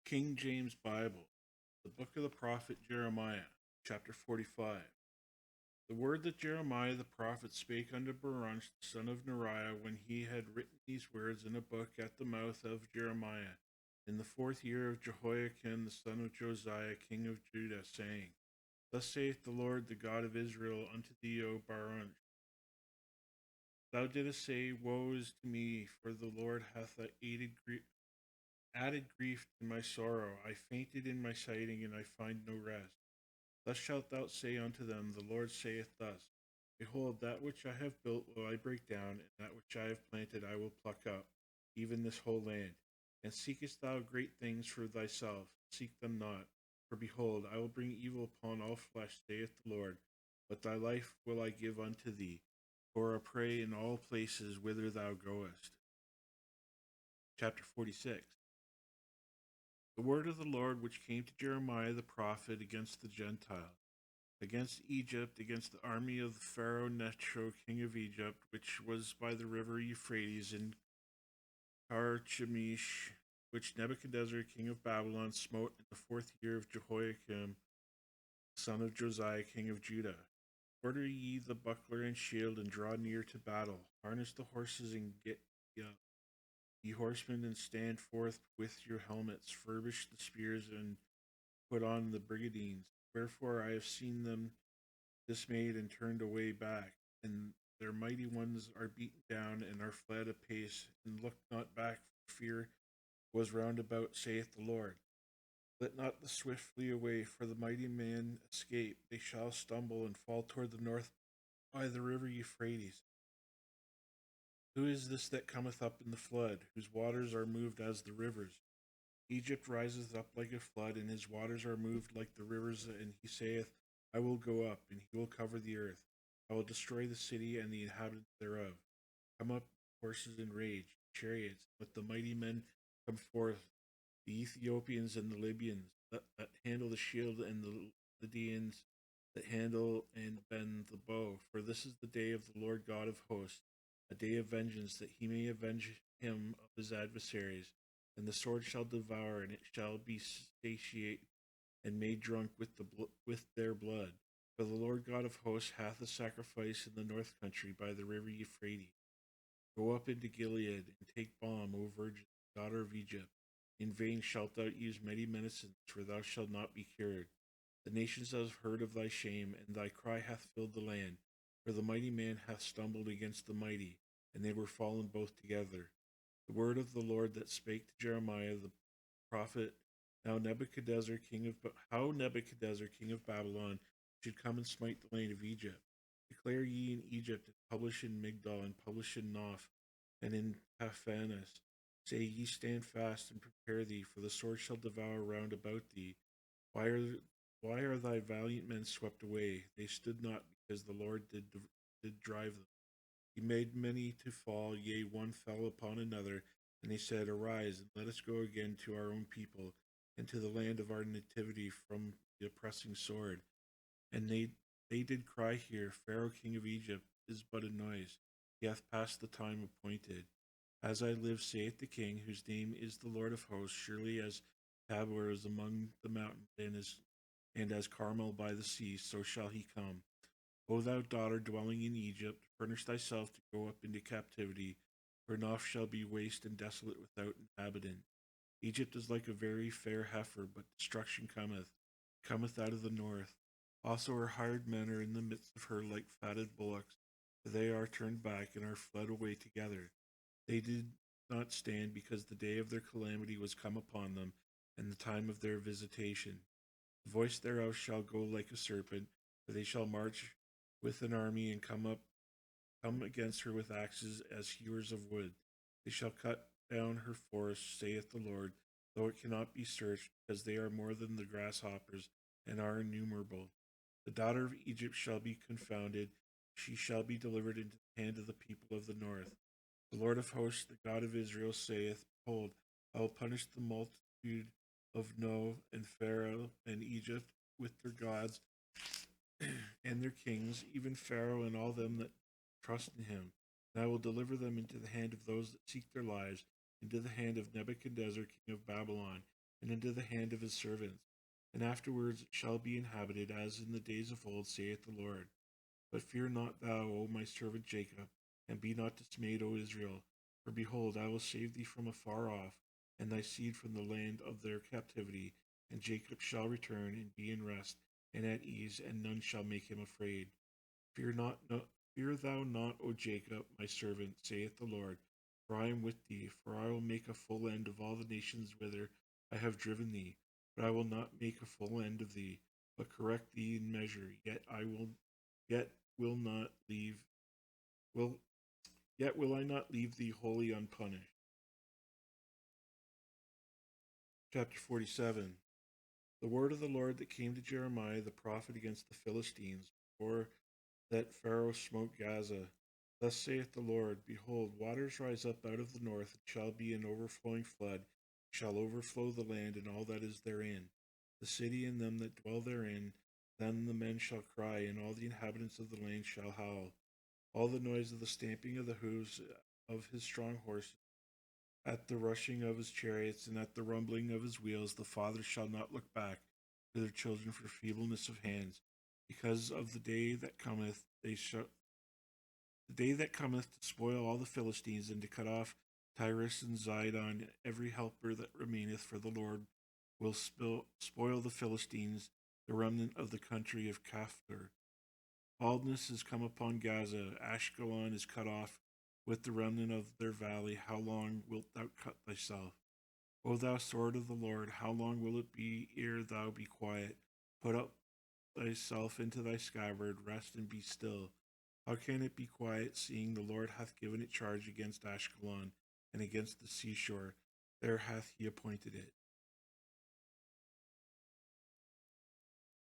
King James Bible, the book of the prophet Jeremiah, chapter 45. The word that Jeremiah the prophet spake unto Baruch the son of Neriah, when he had written these words in a book at the mouth of Jeremiah, in the 4th year of Jehoiakim the son of Josiah king of Judah, saying, Thus saith the Lord, the God of Israel, unto thee, O Baruch, thou didst say, Woe is to me, for the Lord hath added grief to my sorrow. I fainted in my sighting, and I find no rest. Thus shalt thou say unto them, The Lord saith thus, Behold, that which I have built will I break down, and that which I have planted I will pluck up, even this whole land. And seekest thou great things for thyself? Seek them not. For behold, I will bring evil upon all flesh, saith the Lord, but thy life will I give unto thee, for a prey in all places whither thou goest. Chapter 46. The word of the Lord which came to Jeremiah the prophet against the Gentiles, against Egypt, against the army of Pharaoh Necho, king of Egypt, which was by the river Euphrates in Carchemish, which Nebuchadnezzar, king of Babylon, smote in the 4th year of Jehoiakim, son of Josiah, king of Judah. Order ye the buckler and shield, and draw near to battle. Harness the horses, and get up, ye horsemen, and stand forth with your helmets. Furbish the spears, and put on the brigandines. Wherefore I have seen them dismayed and turned away back, and their mighty ones are beaten down and are fled apace, and look not back, for fear was round about, saith the Lord. Let not the swift flee away, for the mighty men escape. They shall stumble and fall toward the north by the river Euphrates. Who is this that cometh up in the flood, whose waters are moved as the rivers? Egypt riseth up like a flood, and his waters are moved like the rivers, and he saith, I will go up, and he will cover the earth. I will destroy the city and the inhabitants thereof. Come up, horses in rage, chariots, let the mighty men come forth, the Ethiopians and the Libyans, that handle the shield, and the Lydians that handle and bend the bow. For this is the day of the Lord God of hosts, a day of vengeance, that he may avenge him of his adversaries. And the sword shall devour, and it shall be satiate and made drunk with their blood. For the Lord God of hosts hath a sacrifice in the north country by the river Euphrates. Go up into Gilead, and take balm, O virgin, daughter of Egypt. In vain shalt thou use many medicines, for thou shalt not be cured. The nations have heard of thy shame, and thy cry hath filled the land. For the mighty man hath stumbled against the mighty, and they were fallen both together. The word of the Lord that spake to Jeremiah the prophet, how Nebuchadnezzar king of Babylon should come and smite the land of Egypt. Declare ye in Egypt, and publish in Migdol, and publish in Noph, and in Taphanes. Say ye, stand fast and prepare thee, for the sword shall devour round about thee. Why are thy valiant men swept away? They stood not, because the Lord did drive them. He made many to fall, yea, one fell upon another. And they said, Arise, and let us go again to our own people, and to the land of our nativity from the oppressing sword. And they did cry here, Pharaoh king of Egypt is but a noise. He hath passed the time appointed. As I live, saith the king, whose name is the Lord of hosts, surely as Tabor is among the mountains, and as Carmel by the sea, so shall he come. O thou daughter dwelling in Egypt, furnish thyself to go up into captivity, for Noph shall be waste and desolate without inhabitant. Egypt is like a very fair heifer, but destruction cometh out of the north. Also her hired men are in the midst of her like fatted bullocks, for they are turned back and are fled away together. They did not stand, because the day of their calamity was come upon them, and the time of their visitation. The voice thereof shall go like a serpent, for they shall march with an army, and come against her with axes as hewers of wood. They shall cut down her forests, saith the Lord, though it cannot be searched, because they are more than the grasshoppers, and are innumerable. The daughter of Egypt shall be confounded, she shall be delivered into the hand of the people of the north. The Lord of hosts, the God of Israel, saith, Behold, I will punish the multitude of No and Pharaoh and Egypt with their gods and their kings, even Pharaoh and all them that trust in him. And I will deliver them into the hand of those that seek their lives, into the hand of Nebuchadnezzar king of Babylon, and into the hand of his servants. And afterwards it shall be inhabited as in the days of old, saith the Lord. But fear not thou, O my servant Jacob, and be not dismayed, O Israel. For behold, I will save thee from afar off, and thy seed from the land of their captivity. And Jacob shall return and be in rest and at ease, and none shall make him afraid. Fear not, no, fear thou not, O Jacob, my servant, saith the Lord. For I am with thee, for I will make a full end of all the nations whither I have driven thee. But I will not make a full end of thee, but correct thee in measure. Yet will not leave will yet will I not leave thee wholly unpunished. Chapter 47. The word of the Lord that came to Jeremiah the prophet against the Philistines, before that Pharaoh smote Gaza. Thus saith the Lord, behold, waters rise up out of the north, and shall be an overflowing flood, shall overflow the land and all that is therein, the city and them that dwell therein. Then the men shall cry, and all the inhabitants of the land shall howl. All the noise of the stamping of the hoofs of his strong horses, at the rushing of his chariots, and at the rumbling of his wheels, the fathers shall not look back to their children for feebleness of hands, because of the day that cometh to spoil all the Philistines, and to cut off Tyrus and Zidon, every helper that remaineth, for the Lord will spoil the Philistines, the remnant of the country of Caphtor. Baldness is come upon Gaza, Ashkelon is cut off with the remnant of their valley. How long wilt thou cut thyself? O thou sword of the Lord, how long will it be ere thou be quiet? Put up thyself into thy scabbard, rest and be still. How can it be quiet, seeing the Lord hath given it charge against Ashkelon and against the seashore? There hath he appointed it.